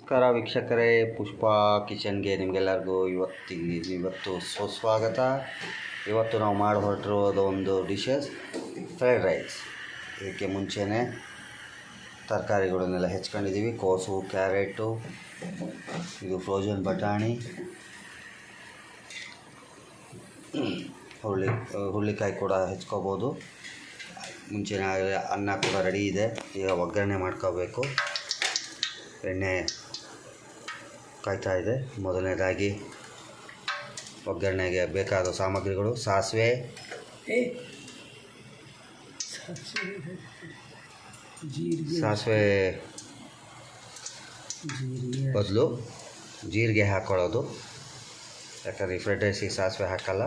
ನಮಸ್ಕಾರ ವೀಕ್ಷಕರೇ, ಪುಷ್ಪ ಕಿಚನ್ಗೆ ನಿಮಗೆಲ್ಲರಿಗೂ ಇವತ್ತು ಸುಸ್ವಾಗತ. ಇವತ್ತು ನಾವು ಮಾಡಿ ಹೊರಟಿರೋದು ಒಂದು ಡಿಶಸ್ ಫ್ರೈಡ್ ರೈಸ್. ಇದಕ್ಕೆ ಮುಂಚೆನೇ ತರಕಾರಿಗಳನ್ನೆಲ್ಲ ಹೆಚ್ಕೊಂಡಿದ್ದೀವಿ. ಕೋಸು, ಕ್ಯಾರೆಟು, ಇದು ಫ್ರೋಜನ್ ಬಟಾಣಿ, ಹುರುಳಿಕಾಯಿ ಕೂಡ ಹೆಚ್ಕೋಬೋದು. ಮುಂಚೆನೇ ಅನ್ನ ಕೂಡ ರೆಡಿ ಇದೆ. ಈಗ ಒಗ್ಗರಣೆ ಮಾಡ್ಕೋಬೇಕು. ಎಣ್ಣೆ ಕಾಯ್ತಾ ಇದೆ. ಮೊದಲನೇದಾಗಿ ಒಗ್ಗರಣೆಗೆ ಬೇಕಾದ ಸಾಮಗ್ರಿಗಳು: ಸಾಸಿವೆ, ಬದಲು ಜೀರಿಗೆ ಹಾಕ್ಕೊಳ್ಳೋದು, ಯಾಕಂದರೆ ಫ್ರೈಡ್ ರೈಸಿಗೆ ಸಾಸಿವೆ ಹಾಕಲ್ಲ.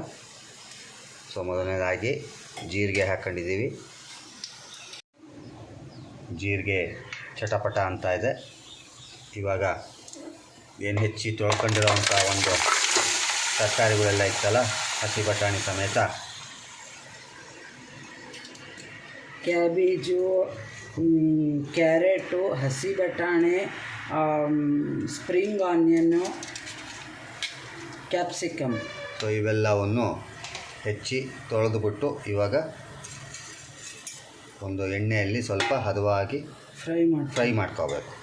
ಸೊ ಮೊದಲನೇದಾಗಿ ಜೀರಿಗೆ ಹಾಕ್ಕೊಂಡಿದ್ದೀವಿ. ಜೀರಿಗೆ ಚಟಪಟ ಅಂತ ಇದೆ. ಇವಾಗ ಏನು ಹೆಚ್ಚಿ ತೊಳ್ಕೊಂಡಿರೋವಂಥ ಒಂದು ತರಕಾರಿಗಳೆಲ್ಲ ಇತ್ತಲ್ಲ, ಹಸಿ ಬಟಾಣಿ ಸಮೇತ, ಕ್ಯಾಬೇಜು, ಕ್ಯಾರೆಟು, ಹಸಿ ಬಟಾಣಿ, ಸ್ಪ್ರಿಂಗ್ ಆನಿಯನ್ನು, ಕ್ಯಾಪ್ಸಿಕಮ್, ಸೊ ಇವೆಲ್ಲವನ್ನು ಹೆಚ್ಚಿ ತೊಳೆದುಬಿಟ್ಟು ಇವಾಗ ಒಂದು ಎಣ್ಣೆಯಲ್ಲಿ ಸ್ವಲ್ಪ ಹದವಾಗಿ ಫ್ರೈ ಮಾಡ್ಕೋಬೇಕು.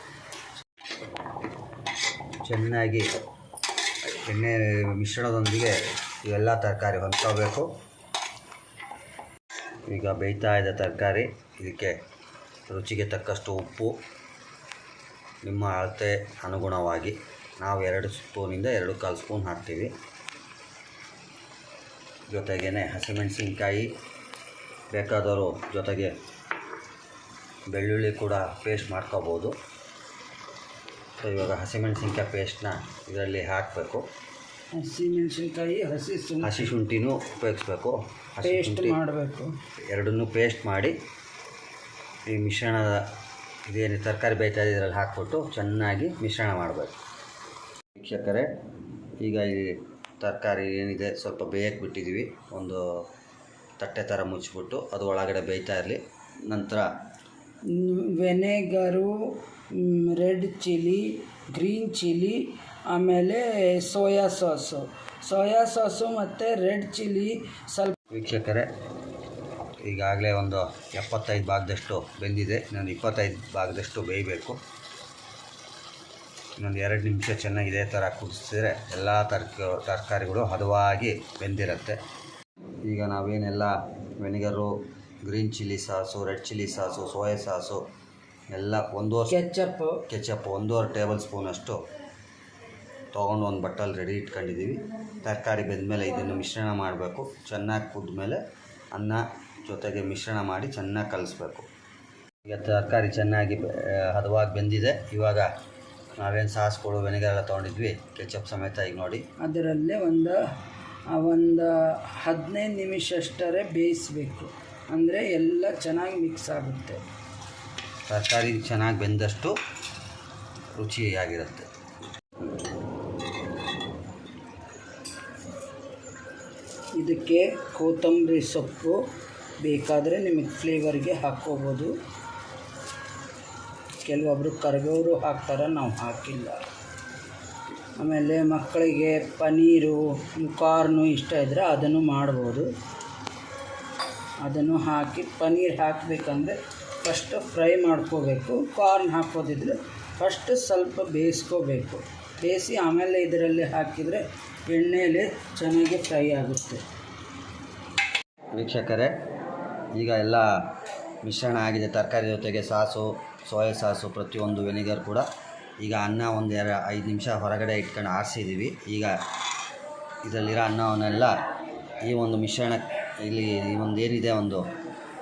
ಚೆನ್ನಾಗಿ ಎಣ್ಣೆ ಮಿಶ್ರಣದೊಂದಿಗೆ ಇವೆಲ್ಲ ತರಕಾರಿ ಹೊಂದ್ಕೋಬೇಕು. ಈಗ ಬೇಯ್ತಾ ಇದೆ ತರಕಾರಿ. ಇದಕ್ಕೆ ರುಚಿಗೆ ತಕ್ಕಷ್ಟು ಉಪ್ಪು, ನಿಮ್ಮ ಅಳತೆ ಅನುಗುಣವಾಗಿ ನಾವು 2 ಸ್ಪೂನಿಂದ 2.25 ಸ್ಪೂನ್ ಹಾಕ್ತೀವಿ. ಜೊತೆಗೇ ಹಸಿಮೆಣಸಿನ್ಕಾಯಿ, ಬೇಕಾದವರು ಜೊತೆಗೆ ಬೆಳ್ಳುಳ್ಳಿ ಕೂಡ ಪೇಸ್ಟ್ ಮಾಡ್ಕೋಬೋದು. ಸೊ ಇವಾಗ ಹಸಿಮೆಣಸಿನ್ಕಾಯಿ ಪೇಸ್ಟ್ನ ಇದರಲ್ಲಿ ಹಾಕಬೇಕು. ಹಸಿಮೆಣಸಿನ್ಕಾಯಿ, ಹಸಿ ಶುಂಠಿನೂ ಉಪಯೋಗಿಸ್ಬೇಕು. ಪೇಸ್ಟ್ ಮಾಡಬೇಕು. ಎರಡನ್ನೂ ಪೇಸ್ಟ್ ಮಾಡಿ ಈ ಮಿಶ್ರಣದ ಇದೇನು ತರಕಾರಿ ಬೇಯ್ತಾ ಇದೆ ಇದರಲ್ಲಿ ಹಾಕ್ಬಿಟ್ಟು ಚೆನ್ನಾಗಿ ಮಿಶ್ರಣ ಮಾಡಬೇಕು. ವೀಕ್ಷಕರೇ, ಈಗ ಈ ತರಕಾರಿ ಏನಿದೆ ಸ್ವಲ್ಪ ಬೇಯಕ್ಕೆ ಬಿಟ್ಟಿದ್ದೀವಿ. ಒಂದು ತಟ್ಟೆ ಥರ ಮುಚ್ಚಿಬಿಟ್ಟು ಅದು ಒಳಗಡೆ ಬೇಯ್ತಾ ಇರಲಿ. ನಂತರ ವೆನೆಗರು, ರೆಡ್ ಚಿಲ್ಲಿ, ಗ್ರೀನ್ ಚಿಲ್ಲಿ, ಆಮೇಲೆ ಸೋಯಾ ಸಾಸು ಮತ್ತು ರೆಡ್ ಚಿಲ್ಲಿ ಸ್ವಲ್ಪ. ವೀಕ್ಷಕರೇ, ಈಗಾಗಲೇ ಒಂದು 75 ಭಾಗದಷ್ಟು ಬೆಂದಿದೆ. ಇನ್ನೊಂದು 25 ಭಾಗದಷ್ಟು ಬೇಯಬೇಕು. ಇನ್ನೊಂದು 2 ನಿಮಿಷ ಚೆನ್ನಾಗಿ ಇದೇ ಥರ ಕುದಿಸಿದ್ರೆ ಎಲ್ಲ ತರಕಾರಿಗಳು ಹದವಾಗಿ ಬೆಂದಿರುತ್ತೆ. ಈಗ ನಾವೇನೆಲ್ಲ vinegar, green chilli sauce, red chilli sauce, soya sauce ಎಲ್ಲ ಕೆಚಪ್ 1.5 ಟೇಬಲ್ ಸ್ಪೂನಷ್ಟು ತೊಗೊಂಡು ಒಂದು ಬಟ್ಟಲ್ಲಿ ರೆಡಿ ಇಟ್ಕೊಂಡಿದ್ದೀವಿ. ತರಕಾರಿ ಬೆಂದಮೇಲೆ ಇದನ್ನು ಮಿಶ್ರಣ ಮಾಡಬೇಕು. ಚೆನ್ನಾಗಿ ಕುದ್ಮೇಲೆ ಅನ್ನ ಜೊತೆಗೆ ಮಿಶ್ರಣ ಮಾಡಿ ಚೆನ್ನಾಗಿ ಕಲಿಸ್ಬೇಕು. ಈಗ ತರಕಾರಿ ಚೆನ್ನಾಗಿ ಹದವಾಗಿ ಬೆಂದಿದೆ. ಇವಾಗ ನಾವೇನು ಸಾಸ್ಗಳು, ವೆನಿಗರ್ ಎಲ್ಲ ತೊಗೊಂಡಿದ್ವಿ, ಕೆಚಪ್ ಸಮೇತ ಈಗ ನೋಡಿ ಅದರಲ್ಲೇ ಒಂದು 15 ನಿಮಿಷ ಅಷ್ಟರೇ ಬೇಯಿಸಬೇಕು. ಅಂದರೆ ಎಲ್ಲ ಚೆನ್ನಾಗಿ ಮಿಕ್ಸ್ ಆಗುತ್ತೆ. ತರಕಾರಿ ಚೆನ್ನಾಗಿ ಬೆಂದಷ್ಟು ರುಚಿಯಾಗಿರುತ್ತೆ. ಇದಕ್ಕೆ ಕೊತ್ತಂಬರಿ ಸೊಪ್ಪು ಬೇಕಾದರೆ ನಿಮಗೆ ಫ್ಲೇವರ್ಗೆ ಹಾಕ್ಕೋಬೋದು. ಕೆಲವೊಬ್ಬರು ಕರಿಬೇವು ಹಾಕ್ತಾರೆ, ನಾವು ಹಾಕಿಲ್ಲ. ಆಮೇಲೆ ಮಕ್ಕಳಿಗೆ ಪನ್ನೀರು, ಕಾರ್ನು ಇಷ್ಟ ಇದ್ದರೆ ಅದನ್ನು ಮಾಡ್ಬೋದು. ಅದನ್ನು ಹಾಕಿ ಪನ್ನೀರ್ ಹಾಕಬೇಕಂದ್ರೆ ಫಸ್ಟ್ ಫ್ರೈ ಮಾಡ್ಕೋಬೇಕು. ಕಾರ್ನ್ ಹಾಕೋದಿದ್ರೆ ಫಸ್ಟ್ ಸ್ವಲ್ಪ ಬೇಯಿಸ್ಕೋಬೇಕು. ಬೇಯಿಸಿ ಆಮೇಲೆ ಇದರಲ್ಲಿ ಹಾಕಿದರೆ ಎಣ್ಣೆಯಲ್ಲಿ ಚೆನ್ನಾಗಿ ಫ್ರೈ ಆಗುತ್ತೆ. ವೀಕ್ಷಕರೇ, ಈಗ ಎಲ್ಲ ಮಿಶ್ರಣ ಆಗಿದೆ. ತರಕಾರಿ ಜೊತೆಗೆ ಸಾಸು, ಸೋಯಾ ಸಾಸು, ಪ್ರತಿಯೊಂದು ವೆನಿಗರ್ ಕೂಡ. ಈಗ ಅನ್ನ ಒಂದು 5 ನಿಮಿಷ ಹೊರಗಡೆ ಇಟ್ಕೊಂಡು ಆರಿಸಿದ್ದೀವಿ. ಈಗ ಇದರಲ್ಲಿರೋ ಅನ್ನವನ್ನೆಲ್ಲ ಈ ಒಂದು ಮಿಶ್ರಣ, ಇಲ್ಲಿ ಈ ಒಂದು ಏನಿದೆ ಒಂದು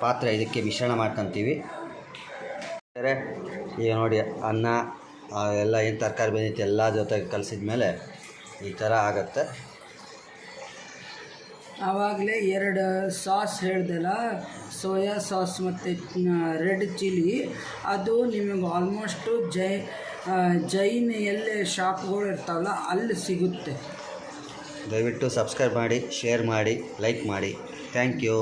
ಪಾತ್ರೆ, ಇದಕ್ಕೆ ಮಿಶ್ರಣ ಮಾಡ್ಕೊತೀವಿ. ಈಗ ನೋಡಿ, ಅನ್ನ ಎಲ್ಲ ಏನು ತರಕಾರಿ ಬಂದಿತ್ತು ಎಲ್ಲ ಜೊತೆಗೆ ಕಲಸಿದ ಮೇಲೆ ಈ ಥರ ಆಗುತ್ತೆ. ಆವಾಗಲೇ 2 ಸಾಸ್ ಹೇಳ್ದಲ್ಲ, ಸೋಯಾ ಸಾಸ್ ಮತ್ತು ರೆಡ್ ಚಿಲ್ಲಿ, ಅದು ನಿಮಗೆ ಆಲ್ಮೋಸ್ಟು ಜೈನ್ ಎಲ್ಲೇ ಶಾಪ್ಗಳು ಇರ್ತಾವಲ್ಲ ಅಲ್ಲಿ ಸಿಗುತ್ತೆ. ದಯವಿಟ್ಟು ಸಬ್ಸ್ಕ್ರೈಬ್ ಮಾಡಿ, ಶೇರ್ ಮಾಡಿ, ಲೈಕ್ ಮಾಡಿ. Thank you.